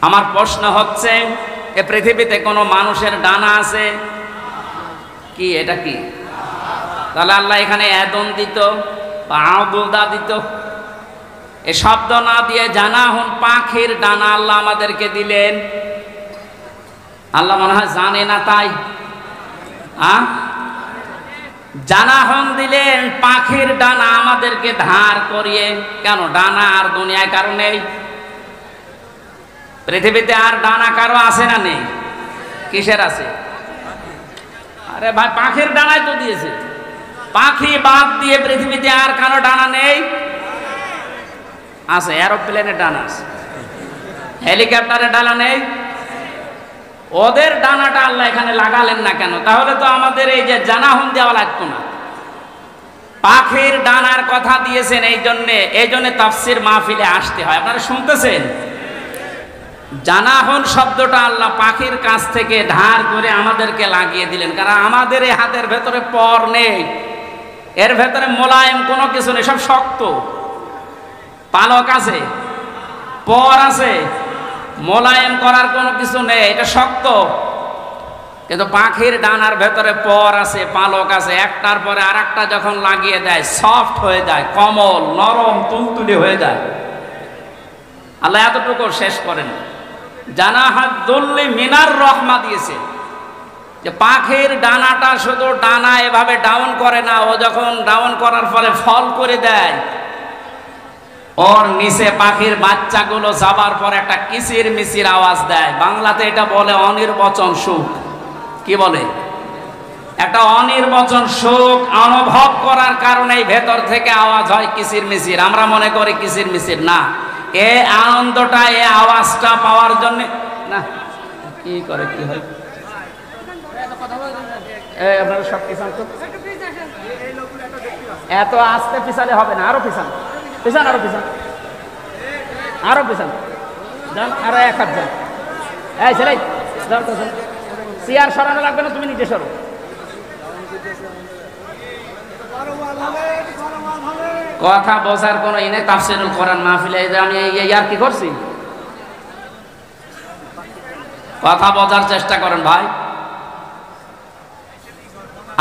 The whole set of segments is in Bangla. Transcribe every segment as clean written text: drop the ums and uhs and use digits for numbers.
আমার প্রশ্ন হচ্ছে, এ পৃথিবীতে কোনো মানুষের ডানা আছে কি? এটা কি? তাহলে আল্লাহ এখানে এদন দিত বা আবুদা দিত, এ শব্দ না দিয়ে জানাহুন পাখির ডানা আল্লাহ আমাদেরকে দিলেন। আল্লাহ মনে হয় জানে না তাই জানাহুন দিলেন পাখির ডানা আমাদেরকে ধার করিয়ে। কেন? ডানা আর দুনিয়ায় কারো নেই? পৃথিবীতে আর ডানা কারো আছে না নেই? কিসের আছে? আরে ভাই, পাখির ডানাই তো দিয়েছে। পাখি বাদ দিয়ে পৃথিবীতে আর কারো ডানা নেই? আছে, এরোপ্লেনের ডানা আছে, হেলিকপ্টারের ডানা নেই? ওদের ডানাটা আল্লাহ এখানে লাগালেন না কেন? তাহলে তো আমাদের এই যে জানাহুন দেওয়া লাগতো না। পাখির ডানার কথা দিয়েছেন এই জন্যে তাফসীর মাহফিলে আসতে হয়। আপনারা শুনতেছেন? জানাহুন শব্দটা আল্লাহ পাখির কাছ থেকে ধার করে আমাদেরকে লাগিয়ে দিলেন, কারণ আমাদের এই হাতের ভেতরে পর নেই, এর ভেতরে মোলায়েম কোনো কিছু নেই, সব শক্ত। পালক আছে, পর আছে, মোলায়েম করার কোনো কিছু নেই, এটা শক্ত। কিন্তু পাখির ডানার ভেতরে পর আছে, পালক আছে, একটার পরে আর একটা যখন লাগিয়ে দেয় সফট হয়ে যায়, কোমল নরম তুলতুলে হয়ে যায়। আল্লাহ এতটুকু শেষ করেন, জানাহাদুল্লি মিনার রহমা দিয়েছে, যে পাখির ডানাটা শুধু ডানা এভাবে ডাউন করে না, ও যখন ডাউন করার পরে ফল করে দেয়, ওর নিচে পাখির বাচ্চাগুলো যাবার পর একটা কিচির মিচির আওয়াজ দেয়। বাংলাতে এটা বলে অনির্বচন সুখ। কি বলে? একটা অনির্বচন সুখ অনুভব করার কারণেই ভেতর থেকে আওয়াজ হয় কিচির মিচির। আমরা মনে করি কিচির মিচির না, এ আনন্দটা, এ আওয়াজটা পাওয়ার জন্য না। কি করে কি হয়? আপনারা সব পিছান তো, এত আস্তে পিছালে হবে না, আরো পিছান, পিছান, আরো পিছান, আরো পিছান, যান, আরো এক হাত যান। এই ছেলে যাও তো, চেয়ার সরানো লাগবে না, তুমি নিজে সরো। কথা বোঝার কোনো ইনে তাফসীরুল কোরআন মাহফিলে আমি আর কি করছি? কথা বোঝার চেষ্টা করেন ভাই।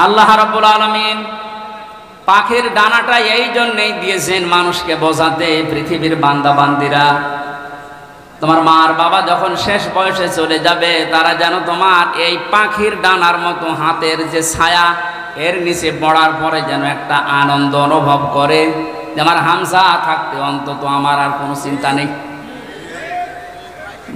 আল্লাহ রাব্বুল আলামিন পাখির ডানাটা এই জন্যই দিয়েছেন মানুষকে বোঝাতে, পৃথিবীর বান্দা বান্দিরা, তোমার মার বাবা যখন শেষ বয়সে চলে যাবে, তারা যেন তোমার এই পাখির ডানার মতো হাতের যে ছায়া, এর নিচে পড়ার পরে যেন একটা আনন্দ অনুভব করে, যে আমার হামজা থাকতে অন্তত আমার আর কোনো চিন্তা নেই।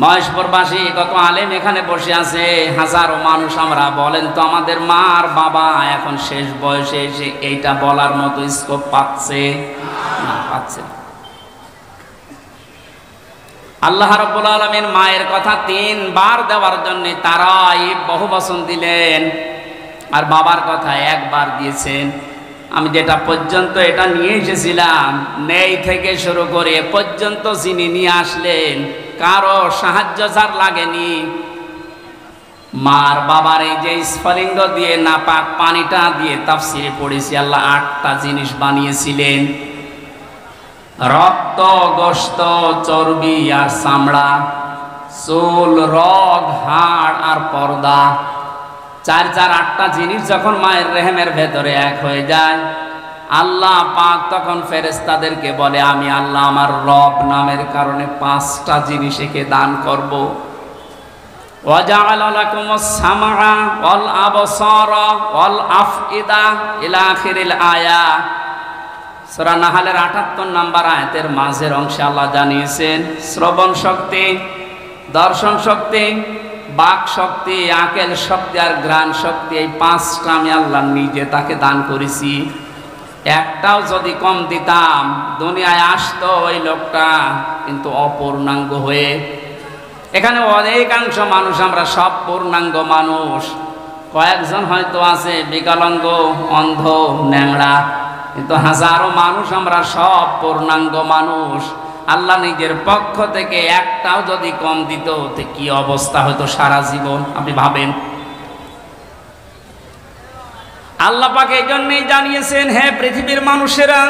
মহেশপুরবাসী কত আলেম এখানে বসে আছে, হাজারো মানুষ আমরা, বলেন তো আমাদের মার বাবা এখন শেষ বয়সে এসে এইটা বলার মতো স্কোপ পাচ্ছে না? পাচ্ছে না। আল্লাহ রাব্বুল আলামিন মায়ের কথা 3 বার দেওয়ার জন্য তারাই বহুবচন দিলেন, আর বাবার কথা 1 বার দিয়েছেন। আমি যেটা পর্যন্ত এটা নিয়ে এসেছিলাম, নেই থেকে শুরু করে এ পর্যন্ত যিনি নিয়ে আসলেন, কারো সাহায্য যার লাগেনি। মার বাবার এই যে স্ফলিঙ্গ দিয়ে নাপাক পানিটা দিয়ে তাফসীরে পড়েছি, আল্লাহ 8টা জিনিস বানিয়েছিলেন: রক্ত, গোশত, চর্বি আর চামড়া, চুল, রগ, হাড় আর পর্দা। 8টা জিনিস যখন মায়ের রেহেমের ভেতরে এক হয়ে যায়, আল্লাহ পাক তখন ফেরেশতাদেরকে বলে, আমি আল্লাহ আমার রব নামের কারণে 5টা জিনিস একে দান করব। ওয়াজআলা লাকুমুস সামআ ওয়াল আবসারা ওয়াল আফইদা ইলা আখিরিল আয়াত। সূরা নাহলের 78 নম্বর আয়াতের মাঝের অংশে আল্লাহ জানিয়েছেন, শ্রবণ শক্তি, দর্শন শক্তি, বাক শক্তি, আকেল শক্তি আর ঘ্রাণ শক্তি, এই 5টা আমি আল্লাহ নিজে তাকে দান করেছি। একটাও যদি কম দিতাম, দুনিয়ায় আসতো ওই লোকটা কিন্তু অপূর্ণাঙ্গ হয়ে। এখানে অনেকাংশ মানুষ আমরা সব পূর্ণাঙ্গ মানুষ, কয়েকজন হয়তো আছে বিকলাঙ্গ, অন্ধ, ন্যাংরা, কিন্তু হাজারো মানুষ আমরা সব পূর্ণাঙ্গ মানুষ। আল্লাহ নিজের পক্ষ থেকে একটাও যদি কম দিত, তো কি অবস্থা হতো সারা জীবন, আপনি ভাবেন। আল্লাহ পাক এই জন্যই জানিয়েছেন, হে পৃথিবীর মানুষেরা,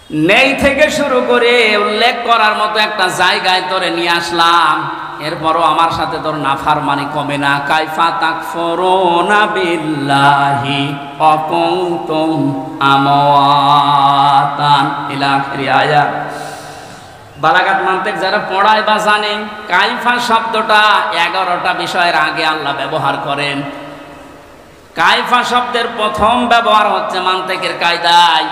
নেই থেকে শুরু করে উল্লেখ করার মতো একটা জায়গায় তোরে নিয়ে আসলাম, এরপরও আমার সাথে তোর নাফরমানি কমে না। কাইফা তাকফুরুনা বিল্লাহি ওয়া কুনতুম আমওয়াতান ইলা আখির আয়াত। বালাগাত মান্তিক যারা পড়ায় বা জানে, কাইফা শব্দটা 11টা বিষয়ের আগে আল্লাহ ব্যবহার করেন। কাইফা শব্দের প্রথম ব্যবহার হচ্ছে মান্তিকের কায়দায়।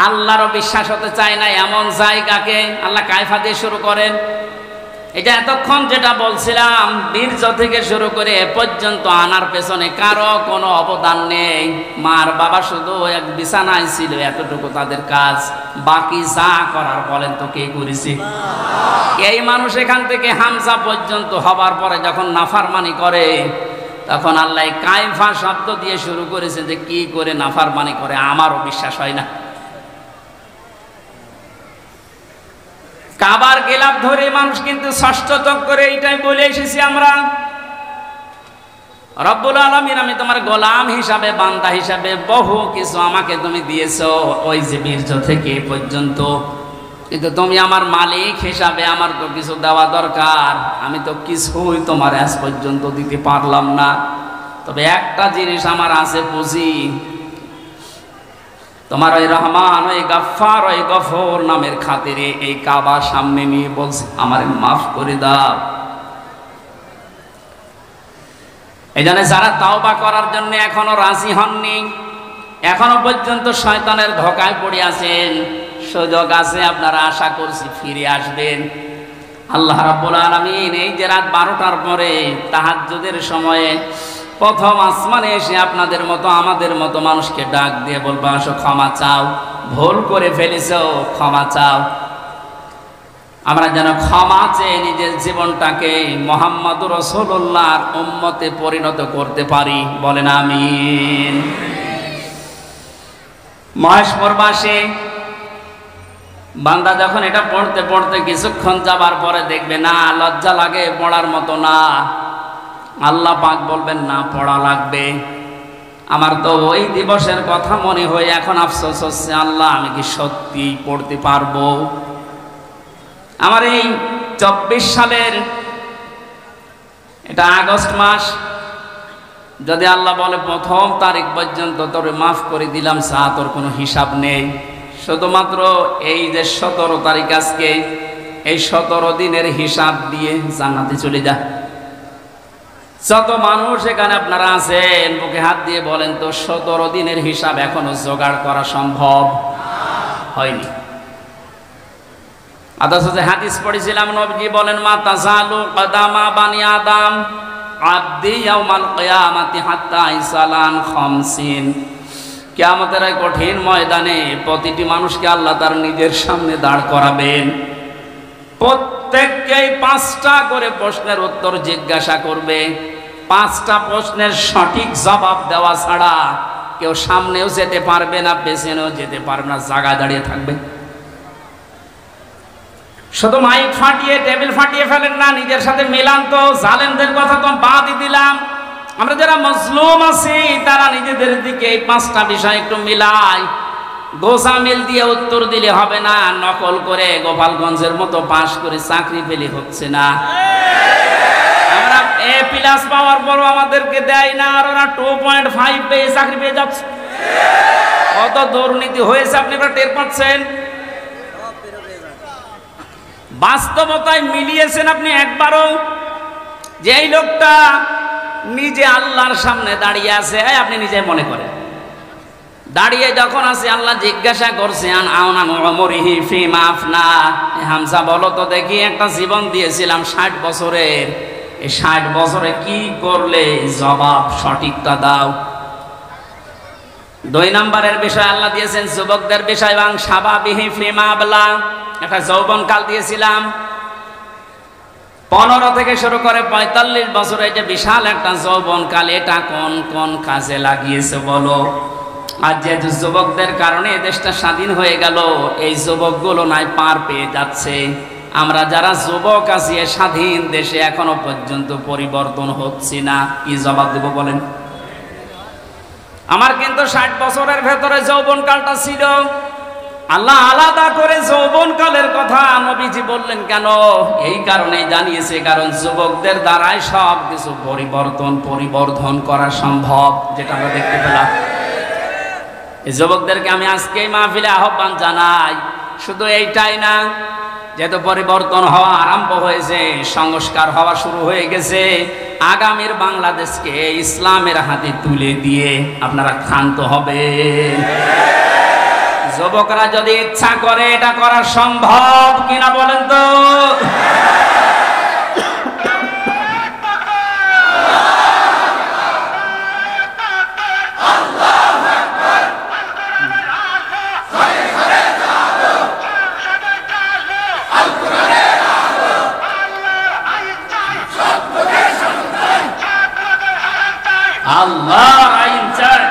আল্লাহরও বিশ্বাস হতে চায় না এমন জায়গাকে আল্লাহ কাইফা দিয়ে শুরু করেন। এটা এতক্ষণ যেটা বলছিলাম, বীর্য থেকে শুরু করে এ পর্যন্ত আনার পেছনে কারো কোনো অবদান নেই। মার বাবা শুধু এক বিছানায় ছিল, এতটুকু তাদের কাজ। বাকি যা করার বলেন তো কে করেছে? এই মানুষ এখান থেকে হামজা পর্যন্ত হবার পরে যখন নাফরমানি করে, তখন আল্লাহ কাইফা শব্দ দিয়ে শুরু করেছে যে কি করে নাফরমানি করে আমারও বিশ্বাস হয় না। কাবার গেলাপ ধরে মানুষ কিন্তু ষষ্ঠ চক্করে এইটাই বলে এসেছি আমরা, রব্বুল আলামিন আমি তোমার গোলাম হিসাবে, বান্দা হিসাবে বহু কিছু আমাকে তুমি দিয়েছো, ওই যে বীর্য থেকে পর্যন্ত, কিন্তু তুমি আমার মালিক হিসাবে আমার তো কিছু দেওয়া দরকার। আমি তো কিছুই তোমার আজ পর্যন্ত দিতে পারলাম না। তবে একটা জিনিস আমার আছে, পুঁজি। তোমার ওই রহমান, ওই গাফফার, ওই গফর নামের খাতিরে এই কাবা সামনে নিয়ে বলছে আমারে মাফ করে দাও। এই জন্য যারা তাওবা করার জন্য এখনো রাজি হননি, এখনো পর্যন্ত শয়তানের ধোঁকায় পড়ে আছেন, সুযোগ আছে, আপনারা আশা করছি ফিরে আসবেন। আল্লাহ রাব্বুল আলামিন এই যে রাত 12টার পরে তাহাজ্জুদের সময়ে প্রথম আসমানে এসে আপনাদের মতো আমাদের মতো মানুষকে ডাক দিয়ে বলবা, আসো ক্ষমা চাও, ভুল করে ফেলেছো, ক্ষমা চাও। আমরা যেন ক্ষমা চেয়ে নিজের জীবনটাকে মুহাম্মদুর রাসূলুল্লাহর উম্মতে পরিণত করতে পারি, বলেন আমিন। মহেশপুরবাসী বান্দা যখন এটা পড়তে পড়তে কিছুক্ষণ যাবার পরে দেখবে না লজ্জা লাগে, পড়ার মতো না, আল্লাহ পাক বলবেন না পড়া লাগবে। আমার তো ওই দিবসের কথা মনে হয়ে এখন আফসোস হচ্ছে, আল্লাহ আমি কি সত্যি পড়তে পারবো? আমার এই 24 সালের এটা আগস্ট মাস, যদি আল্লাহ বলে প্রথম তারিখ পর্যন্ত তোরে মাফ করে দিলাম, সা তোর কোনো হিসাব নেই, শুধুমাত্র এই যে 17 তারিখ আজকে, এই 17 দিনের হিসাব দিয়ে জান্নাতে চলে যা। যত মানুষ এখানে আপনারা আছেন, বুকে হাত দিয়ে বলেন তো 17 দিনের হিসাব এখনো জোগাড় করা সম্ভব হয়নি। অথচ যে হাদিস পড়েছিলাম, নবীজি বলেন মা তাজালু কদামা বানি আদম আবদি ইয়াউমাল কিয়ামাতি হাত্তা ইসালান 50। কিয়ামতের এই কঠিন ময়দানে প্রতিটি মানুষকে আল্লাহ তার নিজের সামনে দাঁড় করাবেন। প্রত্যেককেই 5টা করে প্রশ্নের উত্তর জিজ্ঞাসা করবে। 5টা প্রশ্নের সঠিক জবাব দেওয়া ছাড়া কেউ সামনেও যেতে পারবে না, পেছনেও যেতে পারবে না, জায়গায় দাঁড়িয়ে থাকবে। শুধু মাইক ফাটিয়ে টেবিল ফাটিয়ে ফেলেন না, নিজের সাথে মেলান তো। জালেমদের কথা তো বাদই দিলাম, আমরা যারা মজলুম আছি তারা নিজেদের দিকে এই 5টা বিষয় একটু মিলাই। গোসামিল দিয়ে উত্তর দিলে হবে না, নকল করে গোপালগঞ্জের মতো পাশ করে চাকরি পেলে হচ্ছে না। আমরা A+ পাওয়ার পরও আমাদেরকে দেয় না, আর ওরা 2.5 পেয়ে চাকরি পেয়ে যাচ্ছে। কত দুর্নীতি হয়েছে আপনি টের পাচ্ছেন। বাস্তবতায় মিলিয়েছেন আপনি একবারও? যে এই লোকটা নিজে আল্লাহর সামনে দাঁড়িয়ে আছে, আপনি নিজে মনে করেন দাঁড়িয়ে যখন আছে, আল্লাহ জিজ্ঞাসা করছেন আওনান উমরিহি ফিমা আফনা, হামজা বলো তো দেখি, একটা জীবন দিয়েছিলাম 60 বছরের, এই 60 বছরে কি করলে? জবাব সঠিকটা দাও। 2 নম্বরের বিষয় আল্লাহ দিয়েছেন যুবকদের বিষয়, এবং শাবাবিহি ফিমা আবলা, একটা যৌবনকাল দিয়েছিলাম 15 থেকে শুরু করে 45 বছর, এই যে বিশাল একটা যৌবনকাল, এটা কোন কোন কাজে লাগিয়েছে বলো? আর যে যুবকদের কারণে দেশটা স্বাধীন হয়ে গেল, এই যুবকগুলো নাই পার পেয়ে যাচ্ছে। আমরা যারা যুবক আছি স্বাধীন দেশে এখনো পর্যন্ত পরিবর্তন হচ্ছে না, কি জবাব দেব বলেন? আমার কিন্তু 60 বছরের ভেতরে যৌবনকালটা ছিল, আল্লাহ আলাদা করে যৌবনকালের কথা নবীজি বললেন কেন? এই কারণে জানিয়েছে, কারণ যুবকদের দ্বারাই সব কিছু পরিবর্ধন করা সম্ভব, যেটা আমরা দেখতে পেলাম। এই যুবকদেরকে আমি আজকে এই মাহফিলে আহ্বান জানাই, শুধু এইটাই না, যেহেতু পরিবর্তন হওয়া আরম্ভ হয়েছে, সংস্কার হওয়া শুরু হয়ে গেছে, আগামীর বাংলাদেশকে ইসলামের হাতে তুলে দিয়ে আপনারা ক্ষান্ত হবেন। যুবকরা যদি ইচ্ছা করে এটা করা সম্ভব কিনা বলেন তো? আল্লাহর আইন চাই।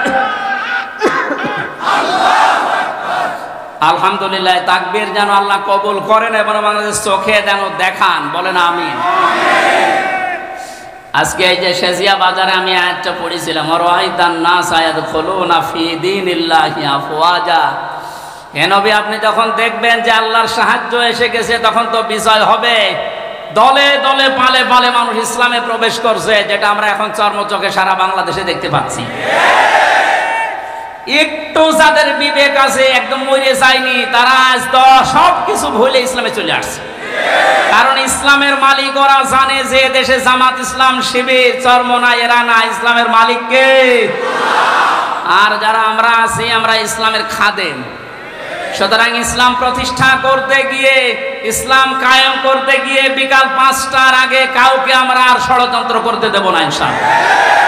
আলহামদুলিল্লাহ, তাকবীর যেন আল্লাহ কবুল করেন এবং বাংলাদেশ চোখে যেন দেখান, বলেন আমিন। আজকে এই যে শেজিয়া বাজারে আমি আয়াতটা পড়েছিলাম, রাআইতান নাস ইয়াদখুলুনা ফি দীনিল্লাহি আফওয়াজা। হে নবী, আপনি যখন দেখবেন যে আল্লাহর সাহায্য এসে গেছে, তখন তো বিজয় হবে। দলে দলে পালে পালে মানুষ ইসলামে প্রবেশ করছে, যেটা আমরা এখন চর্মচোখে সারা বাংলাদেশে দেখতে পাচ্ছি। একটু যাদের বিবেক আছে, একদম মরে যায়নি, তারা আজ তো সবকিছু ভুলে ইসলামে চলে আসছে। কারণ ইসলামের মালিক ওরা জানে যে দেশে জামাত ইসলাম, শিবির, চরমনা, এরা না, ইসলামের মালিক কে? আর যারা আমরা আছি, আমরা ইসলামের খাদেম। সুতরাং ইসলাম প্রতিষ্ঠা করতে গিয়ে, ইসলাম কায়েম করতে গিয়ে বিকাল 5টার আগে কাউকে আমরা আর ষড়যন্ত্র করতে দেব না ইনশাআল্লাহ।